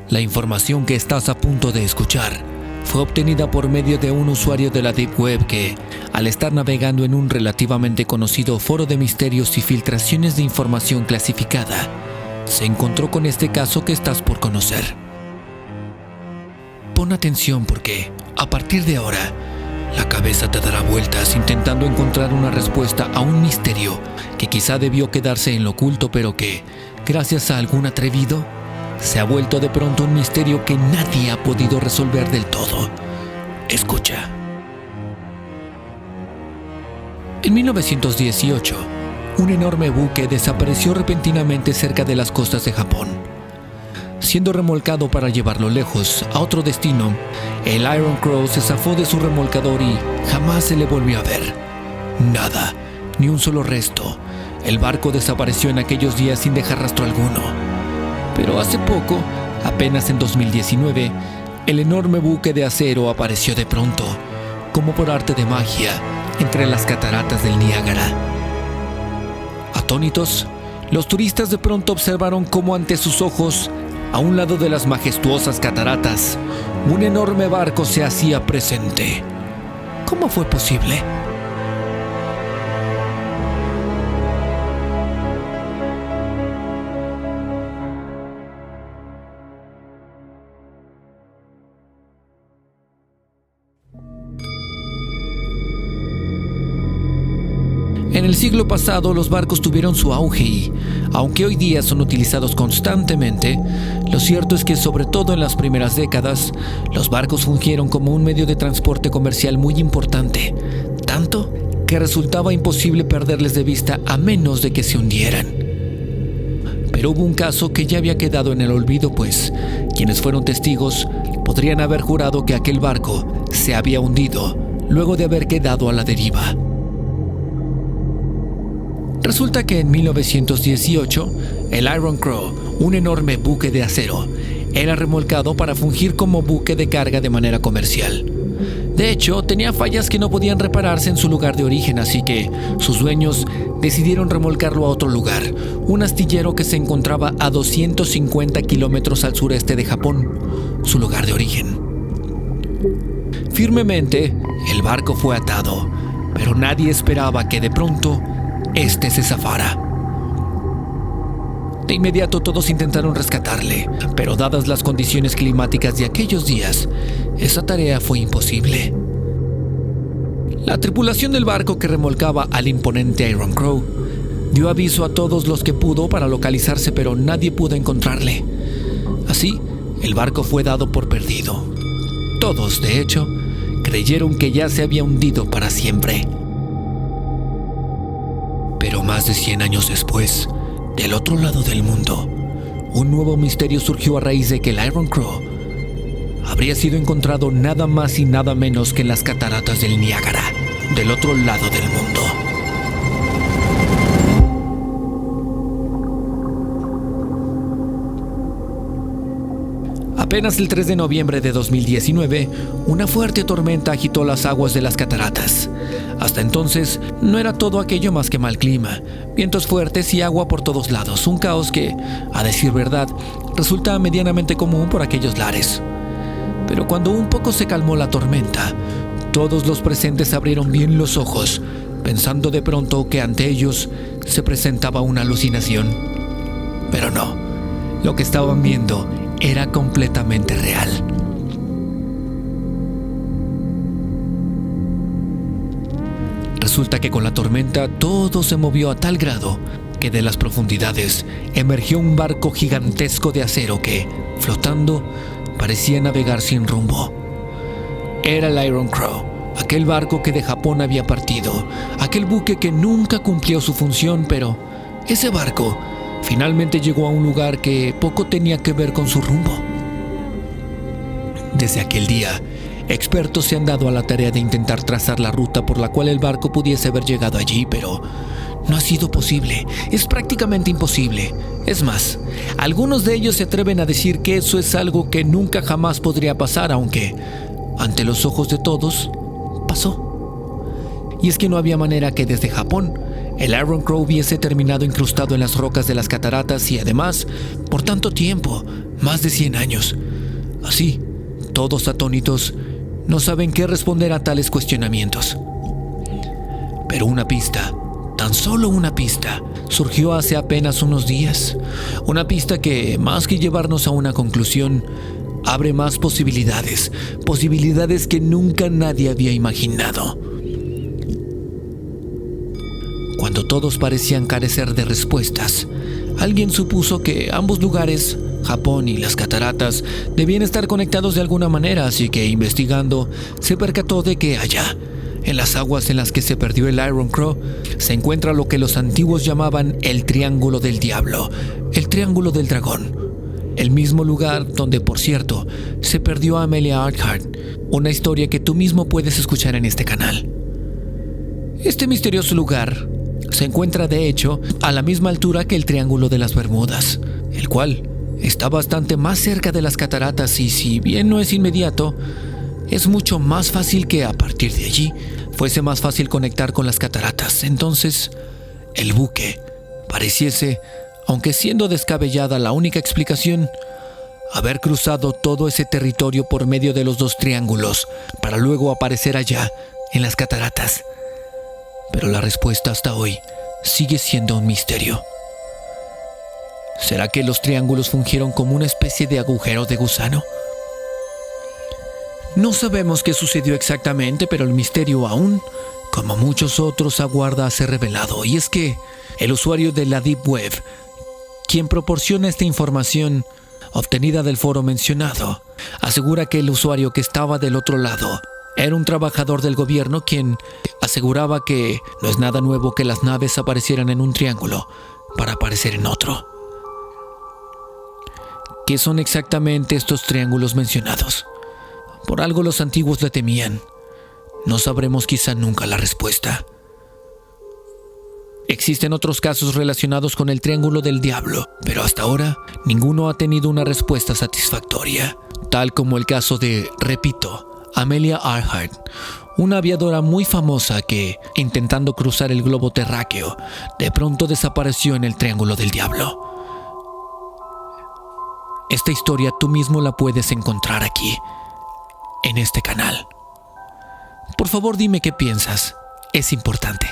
La información que estás a punto de escuchar fue obtenida por medio de un usuario de la Deep Web que, al estar navegando en un relativamente conocido foro de misterios y filtraciones de información clasificada, se encontró con este caso que estás por conocer. Pon atención porque, a partir de ahora, la cabeza te dará vueltas intentando encontrar una respuesta a un misterio que quizá debió quedarse en lo oculto, pero que, gracias a algún atrevido, se ha vuelto de pronto un misterio que nadie ha podido resolver del todo. Escucha. En 1918, un enorme buque desapareció repentinamente cerca de las costas de Japón. Siendo remolcado para llevarlo lejos, a otro destino, el Iron Crow se zafó de su remolcador y jamás se le volvió a ver. Nada, ni un solo resto. El barco desapareció en aquellos días sin dejar rastro alguno. Pero hace poco, apenas en 2019, el enorme buque de acero apareció de pronto, como por arte de magia, entre las cataratas del Niágara. Atónitos, los turistas de pronto observaron cómo ante sus ojos, a un lado de las majestuosas cataratas, un enorme barco se hacía presente. ¿Cómo fue posible? En el siglo pasado los barcos tuvieron su auge y, aunque hoy día son utilizados constantemente, lo cierto es que sobre todo en las primeras décadas, los barcos fungieron como un medio de transporte comercial muy importante, tanto que resultaba imposible perderles de vista a menos de que se hundieran. Pero hubo un caso que ya había quedado en el olvido, pues quienes fueron testigos podrían haber jurado que aquel barco se había hundido luego de haber quedado a la deriva. Resulta que en 1918, el Iron Crow, un enorme buque de acero, era remolcado para fungir como buque de carga de manera comercial. De hecho, tenía fallas que no podían repararse en su lugar de origen, así que sus dueños decidieron remolcarlo a otro lugar, un astillero que se encontraba a 250 kilómetros al sureste de Japón, su lugar de origen. Firmemente, el barco fue atado, pero nadie esperaba que de pronto este se zafara. De inmediato todos intentaron rescatarle, pero dadas las condiciones climáticas de aquellos días, esa tarea fue imposible. La tripulación del barco que remolcaba al imponente Iron Crow dio aviso a todos los que pudo para localizarse, pero nadie pudo encontrarle. Así, el barco fue dado por perdido. Todos, de hecho, creyeron que ya se había hundido para siempre. Pero más de 100 años después, del otro lado del mundo, un nuevo misterio surgió a raíz de que el Iron Crow habría sido encontrado nada más y nada menos que en las cataratas del Niágara, del otro lado del mundo. Apenas el 3 de noviembre de 2019, una fuerte tormenta agitó las aguas de las cataratas. Hasta entonces, no era todo aquello más que mal clima, vientos fuertes y agua por todos lados, un caos que, a decir verdad, resulta medianamente común por aquellos lares. Pero cuando un poco se calmó la tormenta, todos los presentes abrieron bien los ojos, pensando de pronto que ante ellos se presentaba una alucinación. Pero no, lo que estaban viendo era completamente real. Resulta que con la tormenta todo se movió a tal grado que de las profundidades emergió un barco gigantesco de acero que, flotando, parecía navegar sin rumbo. Era el Iron Crow, aquel barco que de Japón había partido, aquel buque que nunca cumplió su función, pero ese barco finalmente llegó a un lugar que poco tenía que ver con su rumbo. Desde aquel día, expertos se han dado a la tarea de intentar trazar la ruta por la cual el barco pudiese haber llegado allí, pero no ha sido posible. Es prácticamente imposible. Es más, algunos de ellos se atreven a decir que eso es algo que nunca jamás podría pasar, aunque, ante los ojos de todos, pasó. Y es que no había manera que desde Japón el Iron Crow hubiese terminado incrustado en las rocas de las cataratas y además, por tanto tiempo, Más de 100 años. Así, todos atónitos, no saben qué responder a tales cuestionamientos. Pero una pista, tan solo una pista, surgió hace apenas unos días. Una pista que, más que llevarnos a una conclusión, abre más posibilidades, posibilidades que nunca nadie había imaginado. Cuando todos parecían carecer de respuestas, alguien supuso que ambos lugares, Japón y las cataratas, debían estar conectados de alguna manera, así que investigando, se percató de que allá, en las aguas en las que se perdió el Iron Crow, se encuentra lo que los antiguos llamaban el Triángulo del Diablo, el Triángulo del Dragón. El mismo lugar donde, por cierto, se perdió a Amelia Earhart, una historia que tú mismo puedes escuchar en este canal. Este misterioso lugar se encuentra, de hecho, a la misma altura que el Triángulo de las Bermudas, el cual está bastante más cerca de las cataratas y, si bien no es inmediato, es mucho más fácil que a partir de allí fuese más fácil conectar con las cataratas. Entonces, el buque pareciese, aunque siendo descabellada la única explicación, haber cruzado todo ese territorio por medio de los dos triángulos para luego aparecer allá, en las cataratas. Pero la respuesta hasta hoy sigue siendo un misterio. ¿Será que los triángulos fungieron como una especie de agujero de gusano? No sabemos qué sucedió exactamente, pero el misterio aún, como muchos otros, aguarda a ser revelado. Y es que el usuario de la Deep Web, quien proporciona esta información obtenida del foro mencionado, asegura que el usuario que estaba del otro lado era un trabajador del gobierno quien aseguraba que no es nada nuevo que las naves aparecieran en un triángulo para aparecer en otro. ¿Qué son exactamente estos triángulos mencionados? Por algo los antiguos le temían. No sabremos quizá nunca la respuesta. Existen otros casos relacionados con el Triángulo del Diablo, pero hasta ahora ninguno ha tenido una respuesta satisfactoria, tal como el caso de, repito, Amelia Earhart, una aviadora muy famosa que, intentando cruzar el globo terráqueo, de pronto desapareció en el Triángulo del Diablo. Esta historia tú mismo la puedes encontrar aquí, en este canal. Por favor, dime qué piensas. Es importante.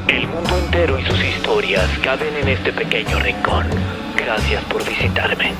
El mundo entero y sus historias caben en este pequeño rincón. Gracias por visitarme.